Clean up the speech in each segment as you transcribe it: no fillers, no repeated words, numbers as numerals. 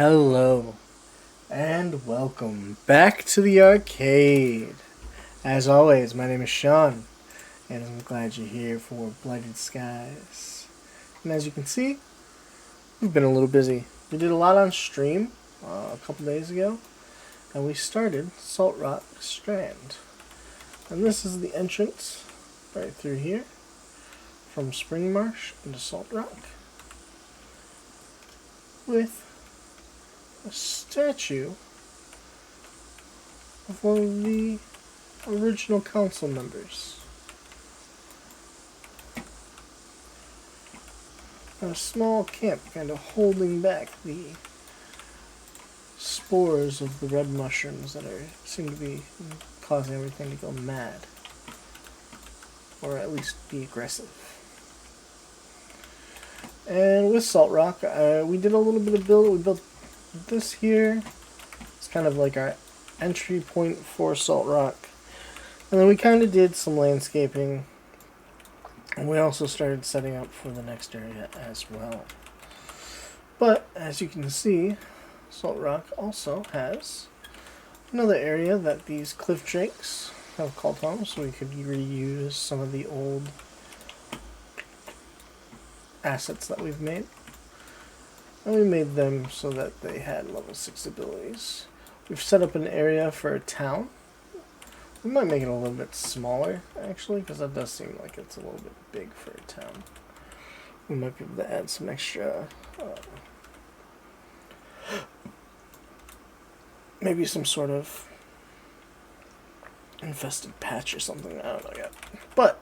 Hello, and welcome back to the arcade. As always, my name is Sean, and I'm glad you're here for Blighted Skies. And as you can see, we've been a little busy. We did a lot on stream a couple days ago, and we started Saltrot Strand. And this is the entrance right through here, from Spring Marsh into Salt Rock, with a statue of one of the original council members. A small camp kind of holding back the spores of the red mushrooms that seem to be causing everything to go mad. Or at least be aggressive. And with Salt Rock, we did a little bit of build. We built this here. It's kind of like our entry point for Salt Rock. And then we kind of did some landscaping. And we also started setting up for the next area as well. But, as you can see, Salt Rock also has another area that these cliff drakes have called home, so we could reuse some of the old assets that we've made. And we made them so that they had level 6 abilities. We've set up an area for a town. We might make it a little bit smaller, actually, because that does seem like it's a little bit big for a town. We might be able to add some extra, maybe some sort of infested patch or something. I don't know yet. But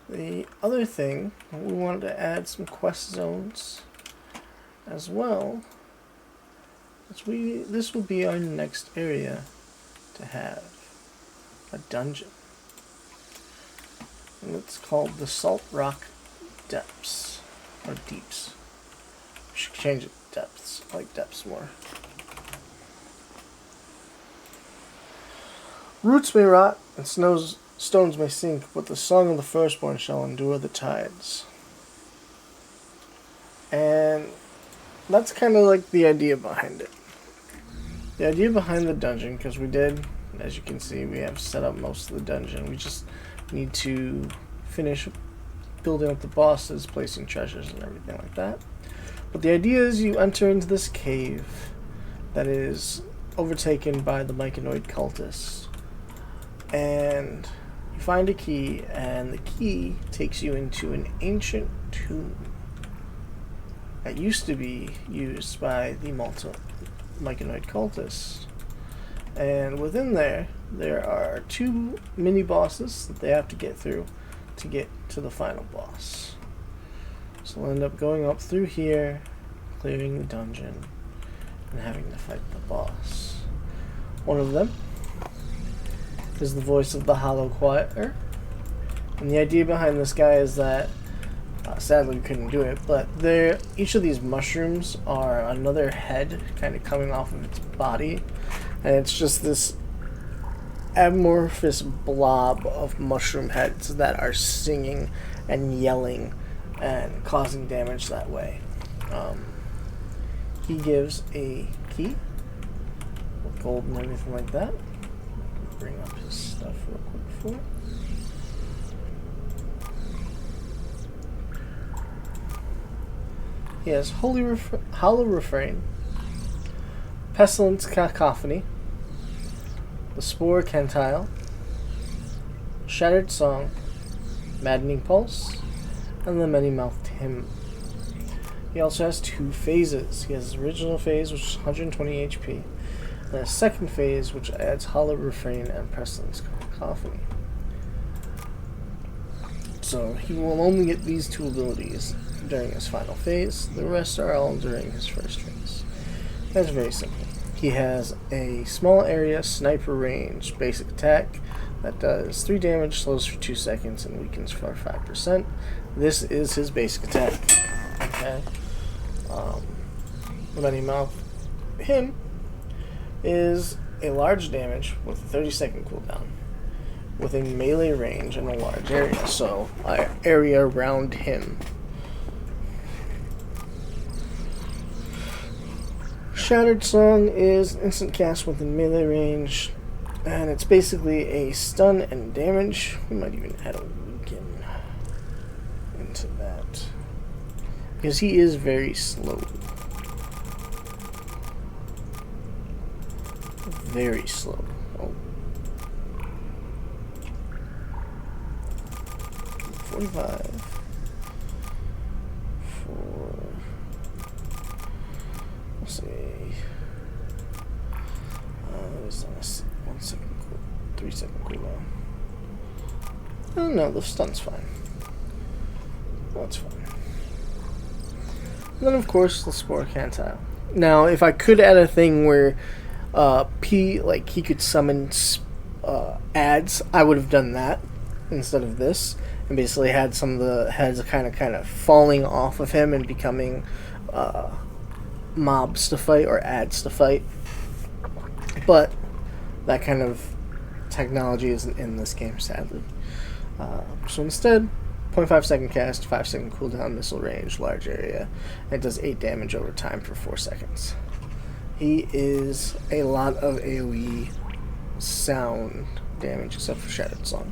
the other thing, we wanted to add some quest zones as well. This will be our next area to have a dungeon. And it's called the Salt Rock Depths. Or Deeps. We should change it to Depths. I like depths more. Roots may rot and stones may sink, but the song of the firstborn shall endure the tides. And that's kind of like the idea behind it. The idea behind the dungeon, because we did, as you can see, we have set up most of the dungeon. We just need to finish building up the bosses, placing treasures and everything like that. But the idea is you enter into this cave that is overtaken by the myconoid cultists. And you find a key, and the key takes you into an ancient tomb that used to be used by the myconoid cultists. And within there are 2 mini-bosses that they have to get through to get to the final boss. So we'll end up going up through here, clearing the dungeon, and having to fight the boss. One of them is the voice of the Hollow Choir. And the idea behind this guy is that, sadly we couldn't do it, but each of these mushrooms are another head kind of coming off of its body. And it's just this amorphous blob of mushroom heads that are singing and yelling and causing damage that way. He gives a key with gold and everything like that. Bring up his stuff real quick for it. He has Hollow Refrain, Pestilence Cacophony, the Spore Cantile, Shattered Song, Maddening Pulse, and the Many-Mouthed Hymn. He also has 2 phases. He has his original phase, which is 120 HP, and a second phase, which adds Hollow Refrain and Pestilence Cacophony. So he will only get these 2 abilities during his final phase. The rest are all during his first phase. That's very simple. He has a small area sniper range basic attack that does 3 damage, slows for 2 seconds, and weakens for 5%. This is his basic attack. Okay. The Many-Mouthed Hymn is a large damage with a 30-second cooldown, within melee range in a large area, so area around him. Shattered Song is instant cast within melee range, and it's basically a stun and damage. We might even add a weaken into that, because he is very slow. Very slow. Oh. 45. Let's see. It's on a 1 second cool, 3 second cooldown. Oh no, the stun's fine. That's fine. And then of course the Spore Cantile. Now, if I could add a thing where he could summon ads, I would have done that instead of this, and basically had some of the heads kind of falling off of him and becoming mobs to fight or ads to fight. But that kind of technology isn't in this game, sadly. So instead, 0.5 second cast, 5 second cooldown, missile range, large area. It does 8 damage over time for 4 seconds. He is a lot of AoE sound damage except for Shattered Song.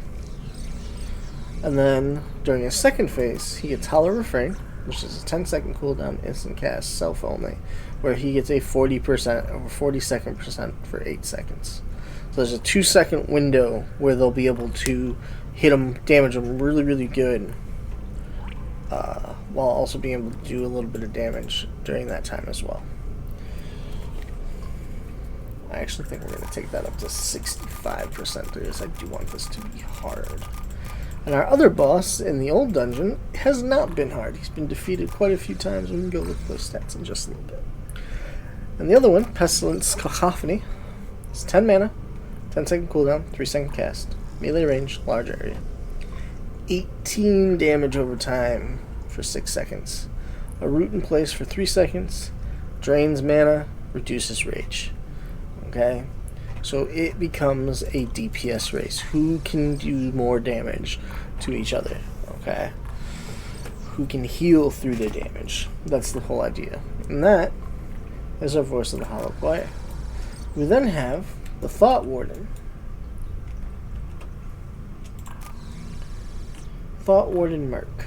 And then during his second phase, he gets Hollow Refrain, which is a 10-second cooldown, instant cast, self only, where he gets a 40% over 42nd percent for 8 seconds. So there's a 2-second window where they'll be able to hit him, damage him really, really good, while also being able to do a little bit of damage during that time as well. I actually think we're going to take that up to 65% because I do want this to be hard. And our other boss in the old dungeon has not been hard. He's been defeated quite a few times. We can go look at those stats in just a little bit. And the other one, Pestilence Cacophony, is 10 mana, 10-second cooldown, 3-second cast, melee range, large area. 18 damage over time for 6 seconds. A root in place for 3 seconds, drains mana, reduces rage. Okay? So it becomes a DPS race. Who can do more damage to each other? Okay? Who can heal through the damage? That's the whole idea. And that is our Voice of the Hollow Choir. We then have the Thought Warden. Thought Warden Merc.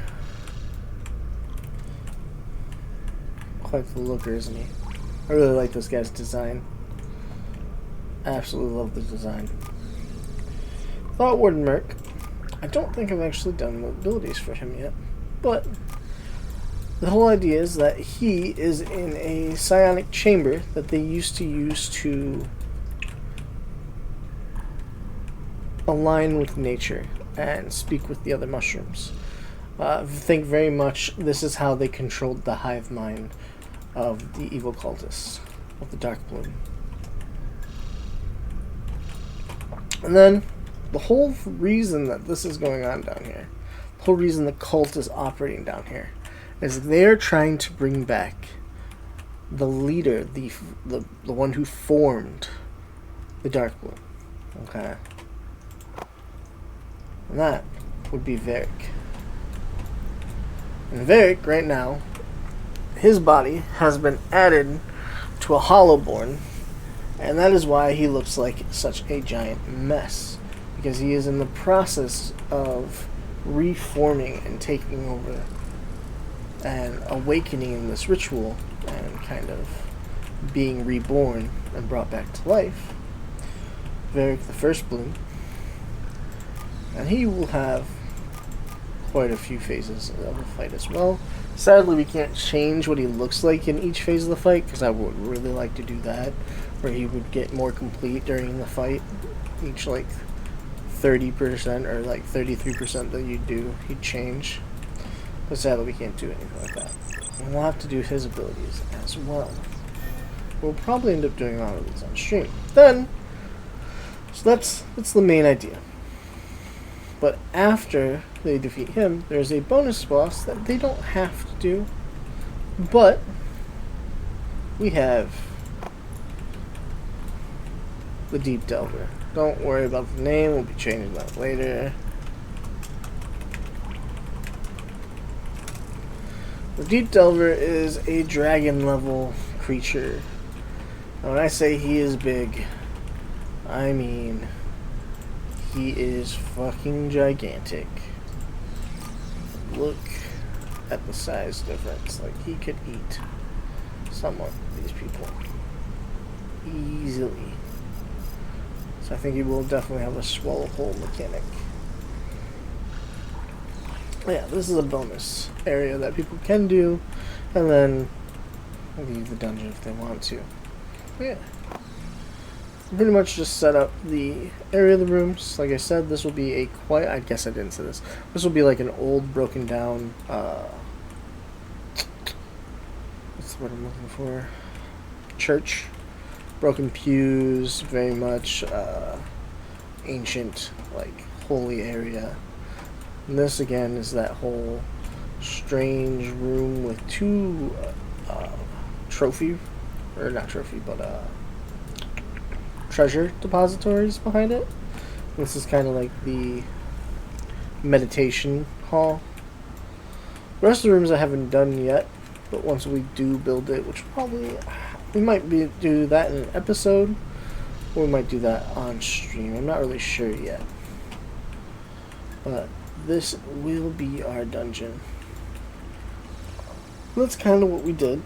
Quite the looker, isn't he? I really like this guy's design. Absolutely love the design. Thought Warden Merc. I don't think I've actually done the abilities for him yet, but the whole idea is that he is in a psionic chamber that they used to use to align with nature and speak with the other mushrooms. Think very much this is how they controlled the hive mind of the evil cultists of the Dark Bloom. And then, the whole reason that this is going on down here, the whole reason the cult is operating down here, is they're trying to bring back the leader, the one who formed the Dark Bloom. Okay? And that would be Varric. And Varric, right now, his body has been added to a Hollowborn, and that is why he looks like such a giant mess. Because he is in the process of reforming and taking over and awakening in this ritual and kind of being reborn and brought back to life. Varric the First Bloom. And he will have quite a few phases of the fight as well. Sadly, we can't change what he looks like in each phase of the fight, because I would really like to do that, where he would get more complete during the fight. Each, 30% or 33% that you do, he'd change. But sadly, we can't do anything like that. And we'll have to do his abilities as well. We'll probably end up doing a lot of these on stream. So that's the main idea. But after they defeat him, there's a bonus boss that they don't have to do. But we have the Deep Delver. Don't worry about the name, we'll be changing that later. The Deep Delver is a dragon level creature Now, when I say he is big, I mean he is fucking gigantic. Look at the size difference. Like, he could eat some of these people easily. So I think he will definitely have a swallow hole mechanic. Yeah, this is a bonus area that people can do, and then leave the dungeon if they want to. Yeah. Pretty much just set up the area of the rooms. Like I said, this will be a quiet... I guess I didn't say this. This will be like an old, broken down... what's the word I'm looking for? Church. Broken pews, very much ancient, like, holy area. And this, again, is that whole strange room with two trophy... or not trophy, but treasure depositories behind it. This is kind of like the meditation hall. The rest of the rooms I haven't done yet, but once we do build it, which probably we might do that in an episode, or we might do that on stream. I'm not really sure yet, but this will be our dungeon. That's kind of what we did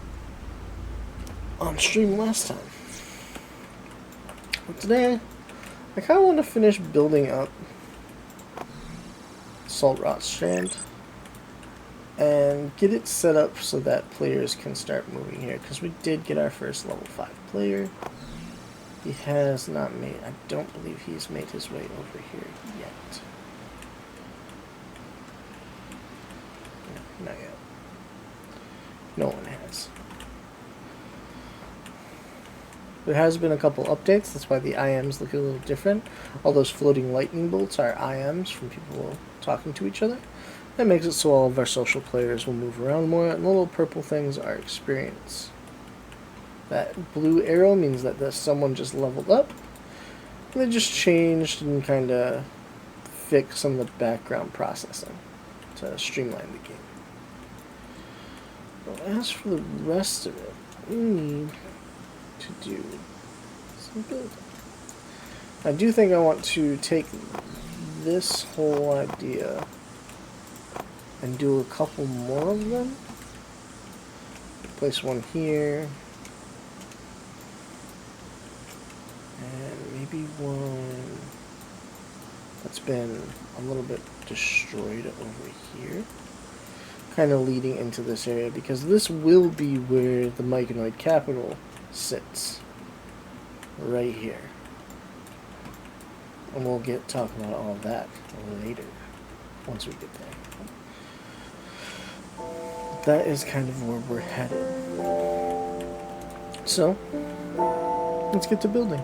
on stream last time. But today, I kind of want to finish building up Saltrot Strand and get it set up so that players can start moving here, because we did get our first level 5 player. He has not made... I don't believe he's made his way over here yet. No, not yet. No one has. There has been a couple updates, that's why the IMs look a little different. All those floating lightning bolts are IMs from people talking to each other. That makes it so all of our social players will move around more, and the little purple things are experience. That blue arrow means that someone just leveled up. And they just changed and kind of fixed some of the background processing to streamline the game. But as for the rest of it, we need to do some building. I do think I want to take this whole idea and do a couple more of them. Place one here, and maybe one that's been a little bit destroyed over here, kind of leading into this area, because this will be where the Myconoid capital sits, right here. And we'll get talking about all of that later, once we get there. That is kind of where we're headed. So, let's get to building.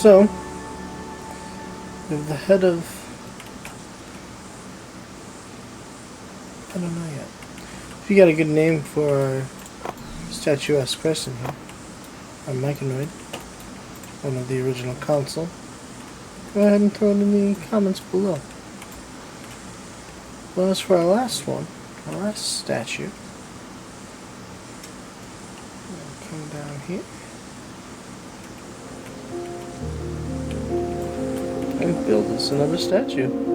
So, we have the head of... I don't know yet. If you got a good name for our statuesque person here, our Myconoid, one of the original console, go ahead and throw it in the comments below. Well, as for our last one, our last statue, we'll come down here and build us another statue.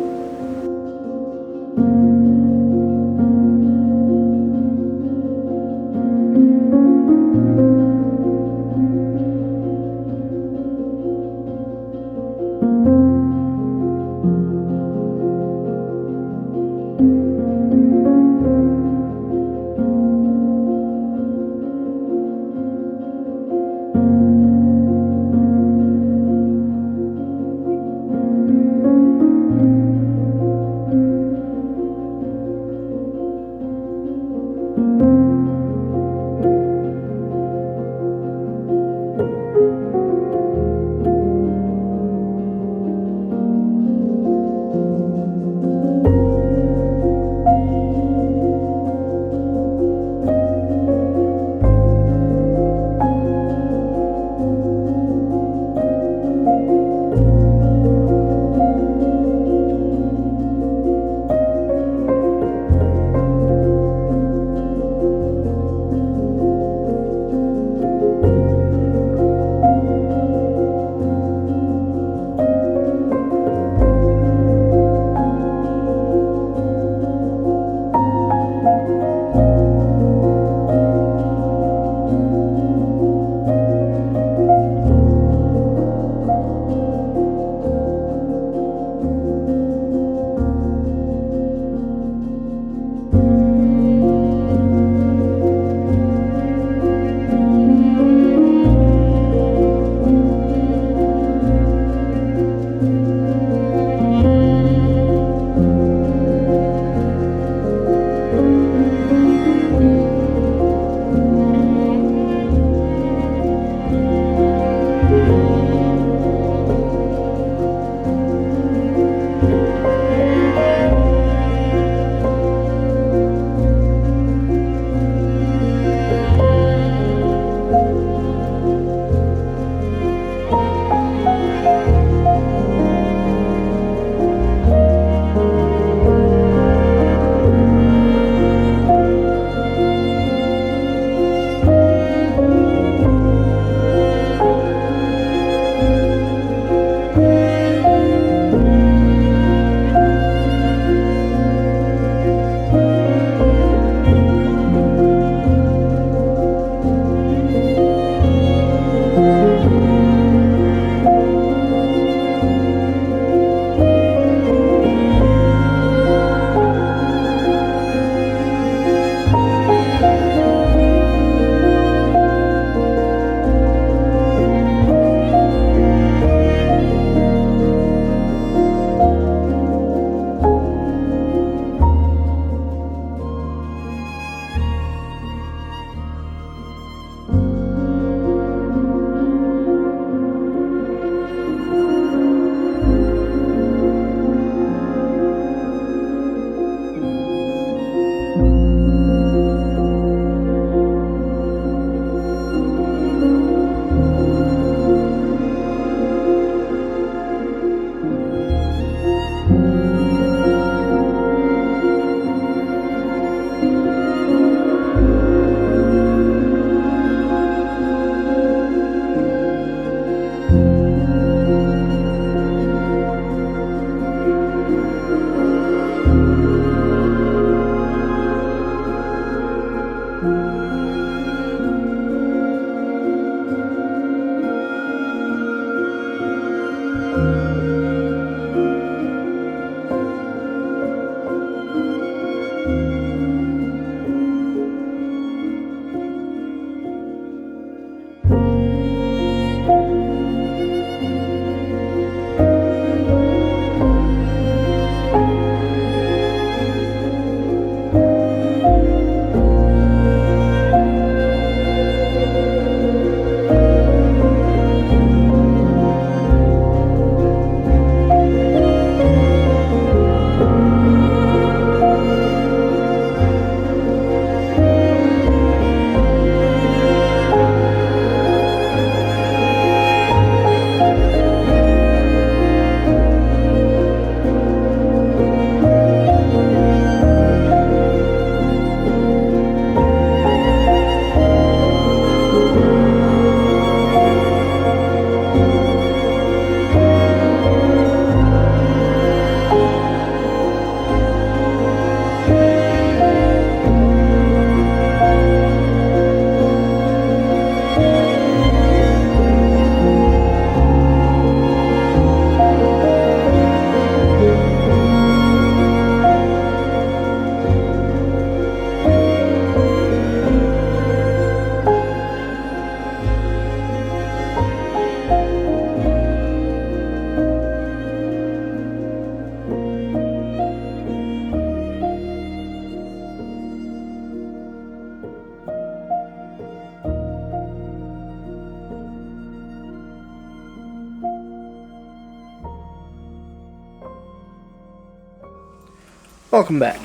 Welcome back.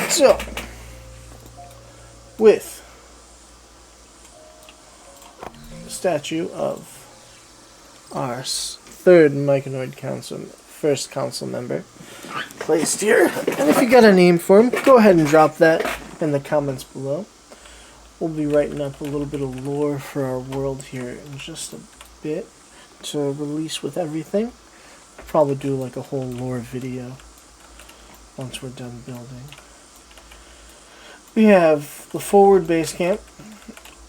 So, with the statue of our third Myconoid council, first council member, placed here, and if you got a name for him, go ahead and drop that in the comments below. We'll be writing up a little bit of lore for our world here in just a bit to release with everything. Probably do like a whole lore video once we're done building. We have the forward base camp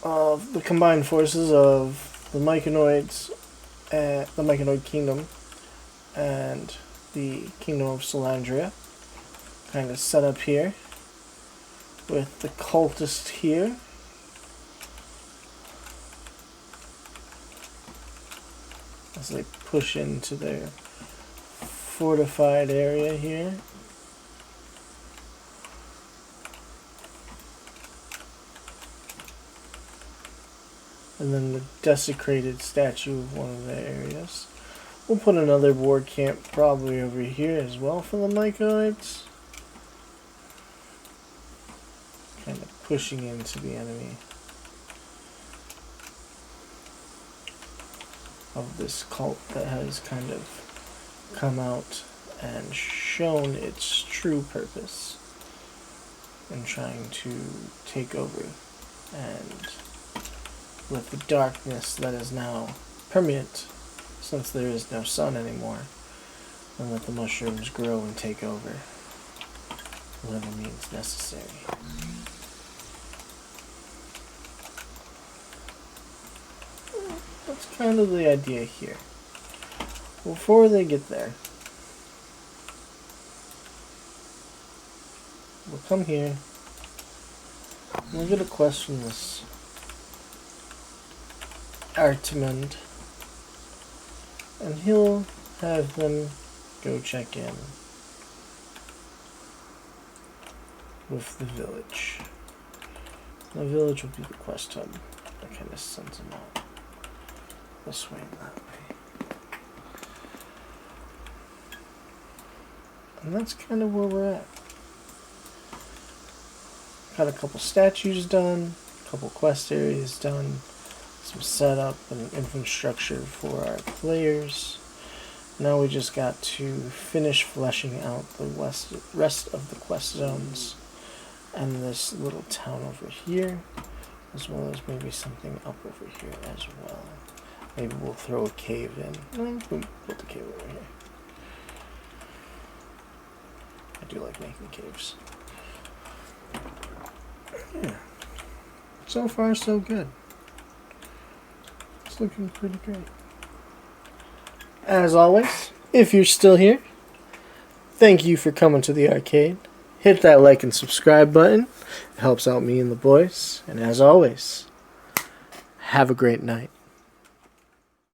of the combined forces of the Myconoids, the Myconoid Kingdom, and the Kingdom of Salandria. Kind of set up here with the cultist here. As they push into their fortified area here. And then the desecrated statue of one of the areas. We'll put another war camp probably over here as well for the Mycoids. Kind of pushing into the enemy of this cult that has kind of come out and shown its true purpose in trying to take over and let the darkness that is now permeate, since there is no sun anymore, and let the mushrooms grow and take over whatever means necessary. That's kind of the idea here. Before they get there, we'll come here, and we'll get a quest from this Artemund, and he'll have them go check in with the village. The village will be the quest hub that kind of sends them out this way and that way. And that's kind of where we're at. Got a couple statues done, a couple quest areas done, some setup and infrastructure for our players. Now we just got to finish fleshing out the rest of the quest zones and this little town over here, as well as maybe something up over here as well. Maybe we'll throw a cave in. No, we'll put the cave over here. I do like making caves. Yeah. So far, so good. It's looking pretty great. As always, if you're still here, thank you for coming to the arcade. Hit that like and subscribe button. It helps out me and the boys. And as always, have a great night.